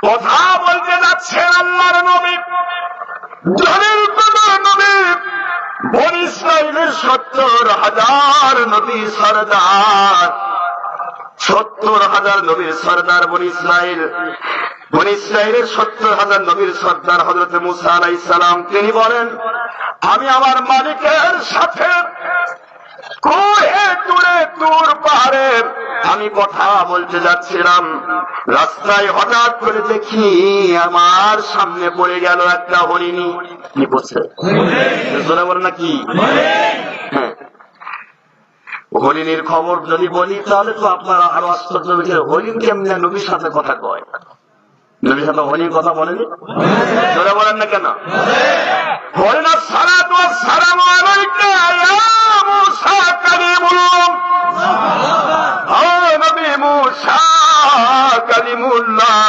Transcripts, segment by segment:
কথা বলতে যাচ্ছেন আল্লাহর নবী, জানেন নবী বনী ইসরাইলের 70,000 নবী সরদার, 70,000 নবীর সরদার বনী ইসরাইল। বনী ইসরাইলের 70,000 নবীর সরদার হযরত মূসা আলাইহিস সালাম, তিনি বলেন আমি আমার মালিকের সাথে কোহে তুরে তুর পাহাড়ে আমি কথা বলতে যাচ্ছিলাম, রাস্তায় হঠাৎ করে দেখি আমার সামনে পড়ে গেল একটা হরিণী। কি বলছে বলেন নাকি? হ্যাঁ, হরিণীর খবর যদি বলি তাহলে তো আপনারা আরো আশ্চর্য হয়েছে, হরিণ কেমনে নবীর সাথে কথা কয়? নবীর সাথে হরিণ কথা বলেনি? জোরে বলেন না কেন? হরিণা সালাতু ওয়াস সালামু আলাইকা ইয়া মূসা কালিমুল্লাহ, ও নবী মূসা কালিমুল্লাহ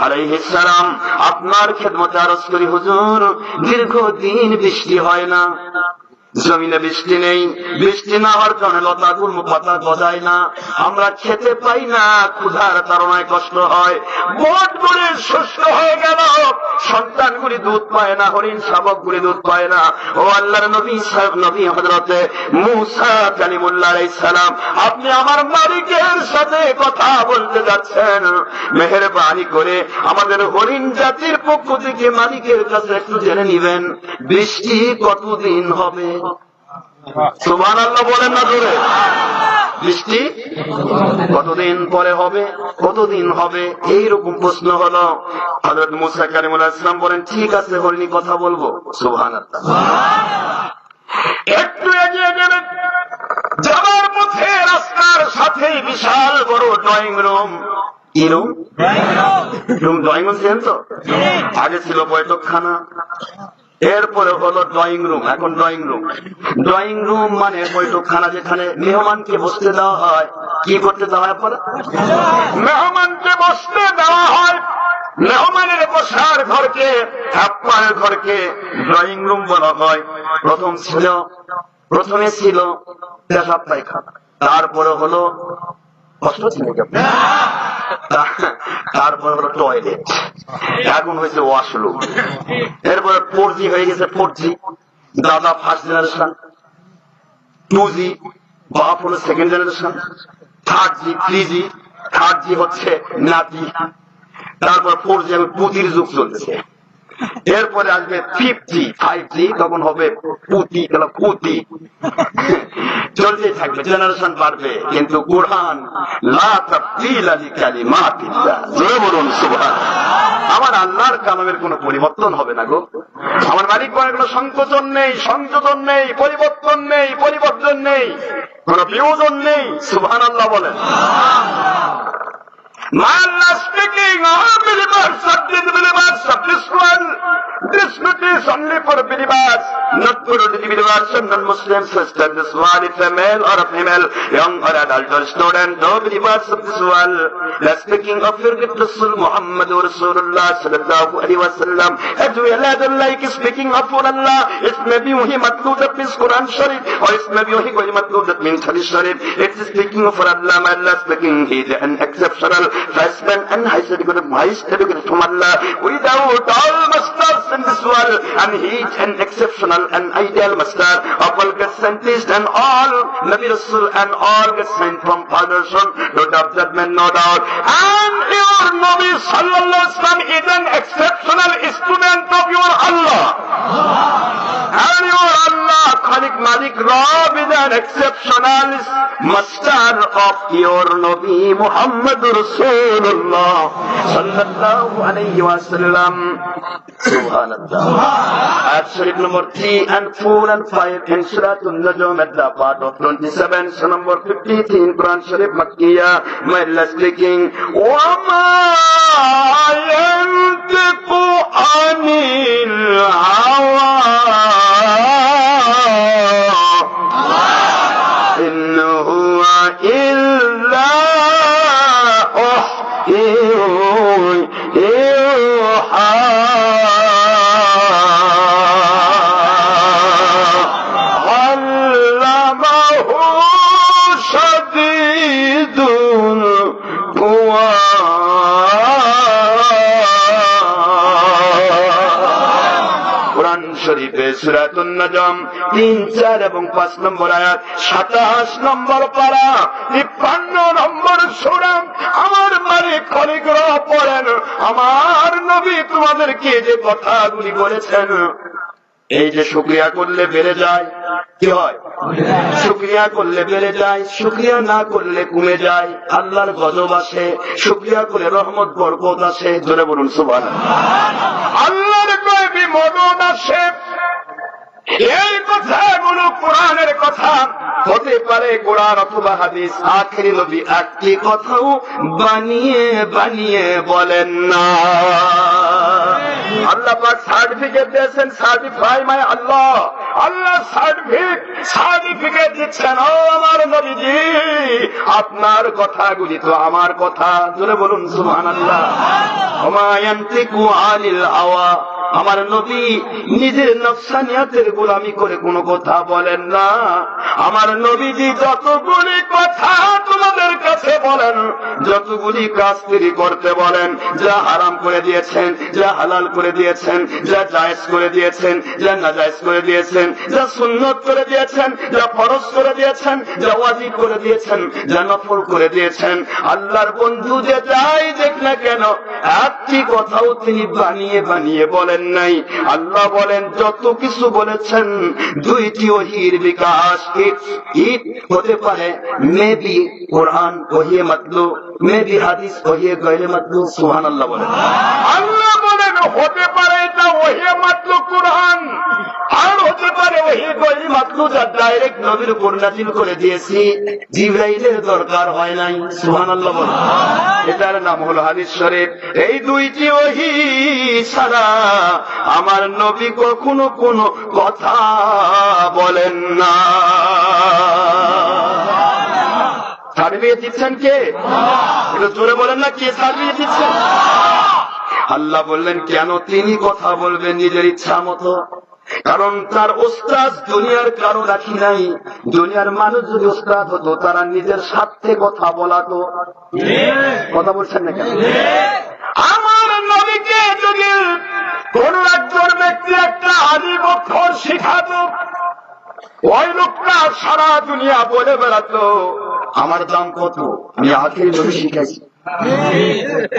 আলাইহিস সালাম, আপনার খেদমতে আরজ করি হুজুর, দীর্ঘদিন বৃষ্টি হয় না, জমিনে বৃষ্টি নেই, বৃষ্টি না হওয়ার কারণে লতা গুল্ম পাতা গজায় না, আমরা খেতে পাই না, ক্ষুধার তাড়নায় কষ্ট হয়, বট গুলি শুষ্ক হয়ে গেল, সন্তানগুলি দুধ পায় না, হরিণ শাবকগুলি দুধ পায় না। ও আল্লাহর নবী নবী হযরতে মূসা কালিমুল্লাহ আলাইহিস সালাম, আপনি আমার মালিকের সাথে কথা বলতে যাচ্ছেন, মেহেরবানি করে আমাদের হরিণ জাতির পক্ষ থেকে মালিকের কাছে একটু জেনে নিবেন বৃষ্টি কতদিন হবে। সুবহানাল্লাহ বলেন না জোরে? বৃষ্টি কতদিন পরে হবে, কতদিন হবে, এইরকম প্রশ্ন হলো। হযরত মূসা কালিমুল্লাহ আলাইহিস সালাম বলেন ঠিক আছে হরিণী কথা বলবো। সুবহানাল্লাহ। একটু এগিয়ে গেলেন, যাবার পথে রাস্তার সাথে বিশাল বড় ড্রয়িং রুম। কি রুম? ড্রয়িং রুম ছিলেন তো? আগে ছিল বৈঠকখানা, এরপরে হলো ড্রয়িং রুম, এখন ড্রয়িং রুম। ড্রয়িং রুম মানে বৈঠকখানা, যেখানে মেহমানকে বসতে দেওয়া হয়। কি করতে দেওয়া হয়? পরে মেহমানকে বসতে দেওয়া হয়। মেহমানের বসার ঘরকে, আপ্যায়নের ঘরকে ড্রয়িং রুম বলা হয়। প্রথমে ছিল পেশাব পায়খানা, তারপরে হলো কষ্ট ছিল, তারপরে হলো টয়লেট, এখন হয়েছে ওয়াশরুম, এরপরে 4G হয়ে গেছে 4G, দাদা ফার্স্ট জেনারেশন, 2G বাপ হলো second generation, 3G 3G, 3G হচ্ছে নাতি, তারপর 4G এখন পুতির যুগ চলছে, এরপরে আসবে 5G, তখন হবে পুতি, পুতি চলতেই থাকবে, জেনারেশন বাড়বে। কিন্তু কোরআন লা তাবদীলা লিকালিমাতিল্লাহ, জোরে বলুন সুবহানাল্লাহ। আমার আল্লাহর কালামের কোনো পরিবর্তন হবে না গো। আমার মালিক বলেন কোনো সংকোচন নেই, সংযোজন নেই, পরিবর্তন নেই, পরিবর্তন নেই, কোন বিয়োজন নেই। সুবহানাল্লাহ বলেন। Allah speaking all believers, subject believers of this world. This book is only for believers, not for believers and non-Muslims, sister. This world is a male or a female, young or adult or student, no believers of this world. The speaking of your gift Rasul Muhammad Rasulullah sallallahu alaihi wasallam, as we Allah like speaking of for Allah, it may be wahi matlub that means Quran Sharif, or it may be wahi matlub that means Hadith Sharif. It is speaking of for Allah, Allah speaking, He is an exceptional husband and highest educated from Allah, without all masters in this world, and He is an exceptional and ideal master of all God's scientists and all Nabi Rasul and all God's sent from Father Son, no doubt that man, no doubt. And your Nabi sallallahu alaihi wasallam is an exceptional student of your Allah. And your Allah, Khalik Malik Rabb, is an exceptional master of your Nabi Muhammad Rasulullah sallallahu alayhi wa sallam. Subhanallah. Ayat Sharif number 3 and 4 and 5 in Surah An-Najm at the part of 27, so number 53 in Quran Sharif Makkiyah. My Allah speaking, وَمَا يَنْتِقُ عَنِ الْهَوَىٰ إِنْ هُوَ إِلَّا علمه شديد القوى শরীফে সূরাতুন নাজম 3, 4 এবং 5 নম্বর আয়াত, 27 নম্বর পারা, 53 নম্বর সূরা। আমার মালিক খলিগ্রহ পড়েন, আমার নবী তোমাদেরকে যে কথাগুলি বলেছেন, এই যে শুকরিয়া করলে বেড়ে যায়, কি হয়? শুকরিয়া করলে বেড়ে যায়, শুকরিয়া না করলে কমে যায়, আল্লাহর গজব আসে, শুকরিয়া করে রহমত বরকত আসে। জোরে বলুন সুবহানাল্লাহ। আল্লাহর গায়বী মদদ আসে। এই কথাগুলো কোরআনের কথা হতে পারে, কোরআন অথবা হাদিস। আখেরি নবী একটি কথাও বানিয়ে বানিয়ে বলেন না। আল্লাহ পাক সার্টিফিকেট দিয়েছেন, সার্টিফাই মাই আল্লাহ। আল্লাহ সার্টিফিকেট দিচ্ছেন, ও আমার নবীজি, আপনার কথাগুলি তো আমার কথা। জোরে বলুন সুবহানাল্লাহ। ওমা ইয়ানতিকু আনিল হাওয়া, আমার নবী নিজের নফসানিয়াতের গোলামি করে কোনো কথা বলেন না। আমার নবীজি যতগুলি কথা তোমাদের কাছে বলেন, যতগুলি কাজ তিনি করতে বলেন, যা হারাম করে দিয়েছেন, যা হালাল করে দিয়েছেন, যা জায়েজ করে দিয়েছেন, যা নাজায়েজ করে দিয়েছেন, যা সুন্নত করে দিয়েছেন, যা ফরজ করে দিয়েছেন, যা ওয়াজিব করে দিয়েছেন, যা নফল করে দিয়েছেন, আল্লাহর বন্ধু যে যাই দেখ না কেন, একটি কথাও তিনি বানিয়ে বানিয়ে বলেন নাই। আল্লাহ বলেন যত কিছু বলেছেন, দুইটি ওহীর বিকাশ। ঈদ হতে পারে মেবি কোরআন ওহিয়ে মাতলু, মেবি হাদিস ওহিয়ে গায়রে মাতলু। সুবহানাল্লাহ বলেন। আল্লাহ বলেন হতে পারে এটা ওহিয়ে মাতলু কোরআন, আর হতে পারে ওহিয়ে গায়রে মাতলু, যা ডাইরেক্ট নবীর উপর নাযিল করে দিয়েছি, জিবরাইলের দরকার হয় নাই। সুবহানাল্লাহ বলেন। এটার নাম হলো হাদিস শরীফ। এই দুইটি ওহী ছাড়া আমার নবী কখনো কোনো কথা বলেন না। সার্টিফিকেট দিচ্ছেন কে? এটা জোরে বলেন না, কে সার্টিফিকেট দিচ্ছেন? আল্লাহ বললেন কেন তিনি কথা বলবেন নিজের ইচ্ছা মতো? কারণ তার ওস্তাদ দুনিয়ার কারো রাখি নাই। দুনিয়ার মানুষ যদি ওস্তাদ হতো, তারা নিজের স্বার্থে কথা বলাতো। কথা বলছেন না কেন? আমার নবীকে যদি কোন একজন ব্যক্তি একটা আলিম অক্ষর শিখাতো, ওই লোকটা সারা দুনিয়া বলে বেড়াতো আমার দাম কত, আমি আখেরি নবী শিখাইছি।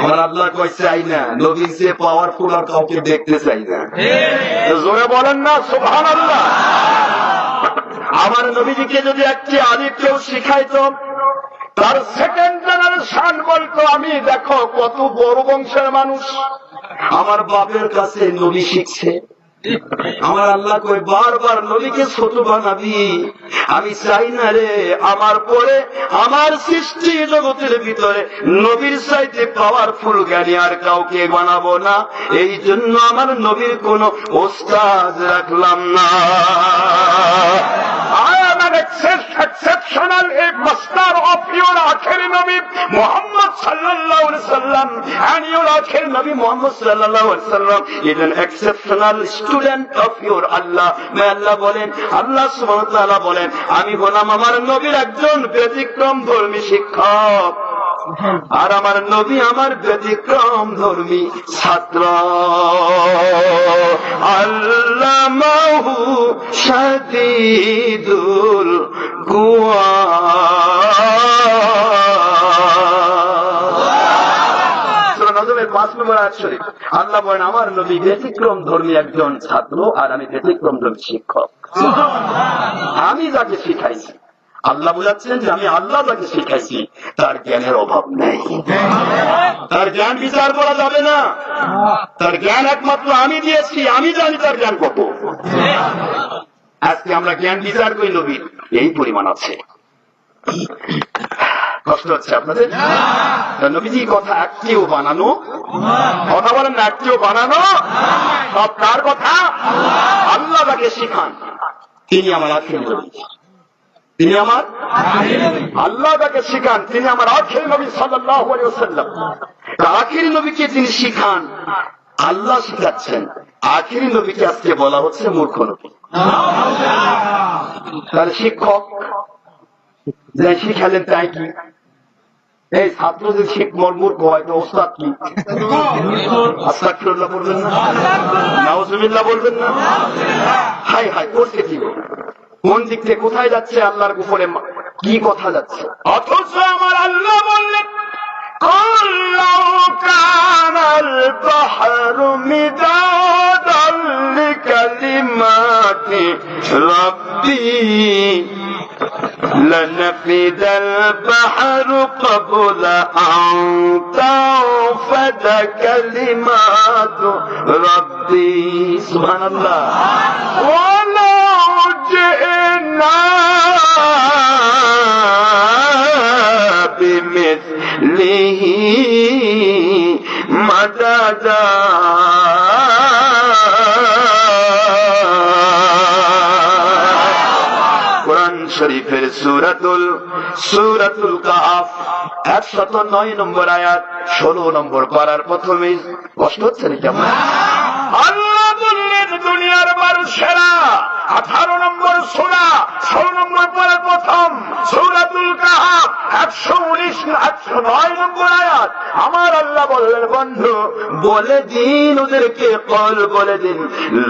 আমার আল্লাহ কই চাই না, নবীর যে পাওয়ারফুল আর কাউকে দেখতে চাই না। জোরে বলেন না সুবহানাল্লাহ। আমার নবীজিকে যদি একটি আলিম কেউ শিখাইতো, তার সেকেন্ড জেনারেশন বলতো আমি দেখো কত বড় বংশের মানুষ, আমার বাপের কাছে নবী শিখছে। আমার আল্লাহ কই বারবার নবীকে ছোট বানাবি, আমি চাই না রে আমার পরে আমার সৃষ্টি জগতের ভিতরে নবীর চাইতে পাওয়ারফুল জ্ঞানী আর কাউকে বানাবো না। এই জন্য আমার নবীর কোন ওস্তাদ রাখলাম না। I am an exceptional a master of your akhiri Nabi Muhammad sallallahu alaihi wasallam, and your akhiri Nabi Muhammad sallallahu alaihi wasallam is an exceptional student of your Allah. May Allah বলেন, আল্লাহ সুবহানাহু ওয়া তাআলা বলেন, আমি হলাম আমার নবীর একজন ব্যতিক্রম ধর্মী শিক্ষক, আর আমার নবী আমার ব্যতিক্রম ধর্মী ছাত্র। আল্লামাহু শাদীদুল কুওয়া। সূরা নজমের 5 নম্বর আয়াত শরীফ। আল্লাহ বলেন আমার নবী ব্যতিক্রম ধর্মী একজন ছাত্র, আর আমি ব্যতিক্রম ধর্মী শিক্ষক। আমি যাকে শিখাইছি, আল্লাহ বুঝাচ্ছেন যে আমি আল্লাহ যাকে শিখাইছি তার জ্ঞানের অভাব নেই, তার জ্ঞান বিচার করা যাবে না। তার জ্ঞান একমাত্র আমি দিয়েছি, আমি জানি তার জ্ঞান কত। আজকে আমরা জ্ঞান বিচার করি নবীর এই পরিমাণ আছে। কষ্ট হচ্ছে আপনাদের? নবীজি কথা একটিও বানানো, কথা বলেন না, একটিও বানানো। সব কার কথা? আল্লাহ যাকে শিখান তিনি আমার আখেরি নবী, তিনি আমার আল্লাহ যাকে শিখান তিনি আমার আখেরি নবী সাল্লাল্লাহু আলাইহি ওয়াসাল্লাম। আখেরি নবীকে তিনি শিখান, আল্লাহ শিখাচ্ছেন। আখেরি নবীকে আজকে বলা হচ্ছে মূর্খ নবী। তার শিক্ষক যে শিখালেন তাই কি? এই ছাত্র যদি মূর্খ হয় তো ওস্তাদ কি? আস্তাগফিরুল্লাহ বলবেন না? নাউজুবিল্লাহ বলবেন না? হাই হাই করছে কি? কোন দিক থেকে কোথায় যাচ্ছে? আল্লাহর উপরে কি কথা যাচ্ছে? অথচ আমার আল্লাহ বললেন قل لو كان البحر مدادا لكلمات ربي لنفد البحر قبل أن تنفد كلمات ربي سبحان الله ولو جئنا بمثله مددا কোরআন শরীফের সূরাতুল কাহফ 109 নম্বর আয়াত 16 নম্বর পারার প্রথমে কষ্ট হচ্ছে নাকি আমার? আল্লাহ বললেন দুনিয়ার মানুষেরা 18 নম্বর সূরা 16 নম্বর পারার প্রথম সূরাতুল কাহফ 109 নম্বর আয়াত। আমার আল্লাহ বললেন বন্ধু বলে দিন ওদেরকে, কল বলে দিন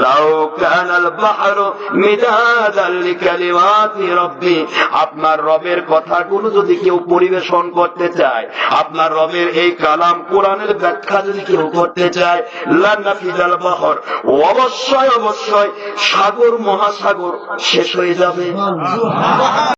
লাউ কানাল বাহরু মিদাদাল লিকালিমাতি রব্বি, আপনার রবের কথাগুলো যদি কেউ পরিবেশন করতে চায়, আপনার রবের এই কালাম কোরআনের ব্যাখ্যা যদি কেউ করতে চায়, লানাফিদাল বাহর, অবশ্যই অবশ্যই সাগর মহাসাগর শেষ হয়ে যাবে।